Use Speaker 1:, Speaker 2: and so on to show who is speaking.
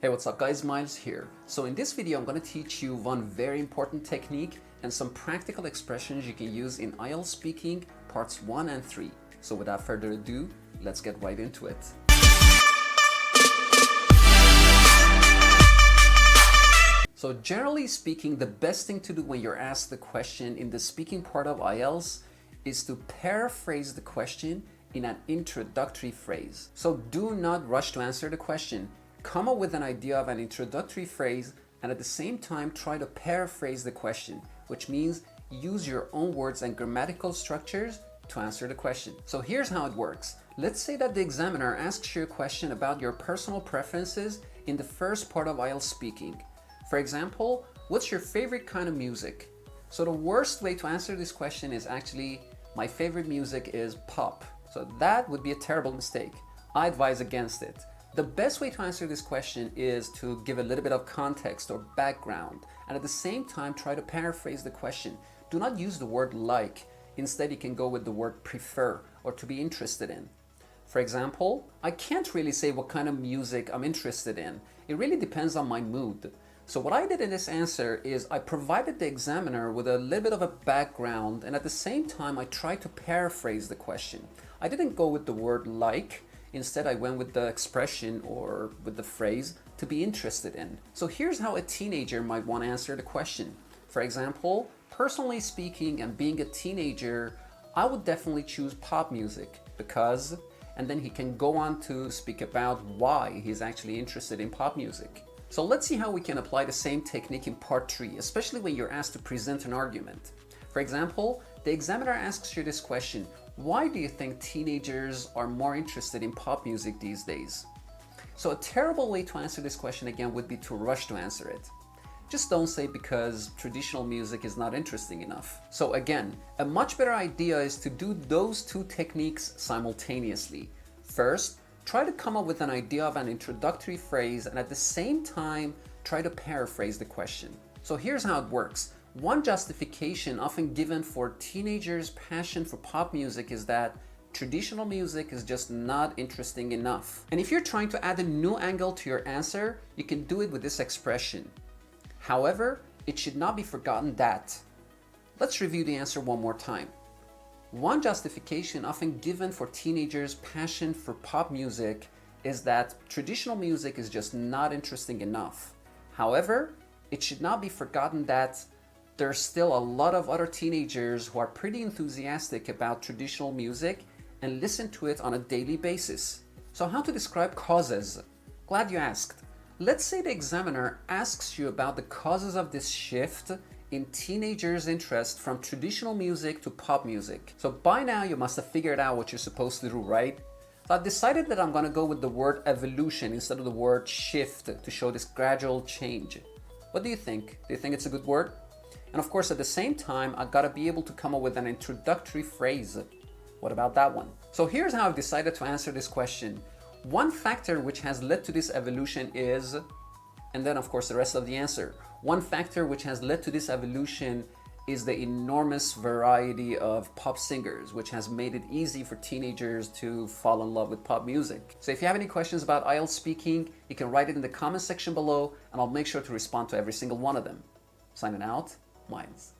Speaker 1: Hey, what's up guys, Miles here. So in this video, I'm going to teach you one very important technique and some practical expressions you can use in IELTS speaking parts 1 and 3. So without further ado, let's get right into it. So generally speaking, the best thing to do when you're asked the question in the speaking part of IELTS is to paraphrase the question in an introductory phrase. So do not rush to answer the question. Come up with an idea of an introductory phrase and at the same time try to paraphrase the question, which means use your own words and grammatical structures to answer the question. So here's how it works. Let's say that the examiner asks you a question about your personal preferences in the first part of IELTS speaking. For example, what's your favorite kind of music? So the worst way to answer this question is actually, my favorite music is pop. So that would be a terrible mistake. I advise against it. The best way to answer this question is to give a little bit of context or background and at the same time try to paraphrase the question. Do not use the word like. Instead, you can go with the word prefer or to be interested in. For example, I can't really say what kind of music I'm interested in. It really depends on my mood. So what I did in this answer is I provided the examiner with a little bit of a background and at the same time I tried to paraphrase the question. I didn't go with the word like. Instead, I went with the expression or with the phrase to be interested in. So here's how a teenager might want to answer the question. For example, personally speaking and being a teenager, I would definitely choose pop music because, and then he can go on to speak about why he's actually interested in pop music. So let's see how we can apply the same technique in part 3, especially when you're asked to present an argument. For example, the examiner asks you this question: why do you think teenagers are more interested in pop music these days? So a terrible way to answer this question again would be to rush to answer it. Just don't say because traditional music is not interesting enough. So again, a much better idea is to do those two techniques simultaneously. First, try to come up with an idea of an introductory phrase and at the same time try to paraphrase the question. So here's how it works. One justification often given for teenagers' passion for pop music is that traditional music is just not interesting enough. And if you're trying to add a new angle to your answer, you can do it with this expression. However, it should not be forgotten that. Let's review the answer one more time. One justification often given for teenagers' passion for pop music is that traditional music is just not interesting enough. However, it should not be forgotten that there's still a lot of other teenagers who are pretty enthusiastic about traditional music and listen to it on a daily basis. So how to describe causes? Glad you asked. Let's say the examiner asks you about the causes of this shift in teenagers' interest from traditional music to pop music. So by now you must have figured out what you're supposed to do, right? So I've decided that I'm going to go with the word evolution instead of the word shift to show this gradual change. What do you think? Do you think it's a good word? And of course, at the same time, I've got to be able to come up with an introductory phrase. What about that one? So here's how I've decided to answer this question. One factor which has led to this evolution is, and then of course the rest of the answer. One factor which has led to this evolution is the enormous variety of pop singers, which has made it easy for teenagers to fall in love with pop music. So if you have any questions about IELTS speaking, you can write it in the comment section below and I'll make sure to respond to every single one of them. Signing out, Miles.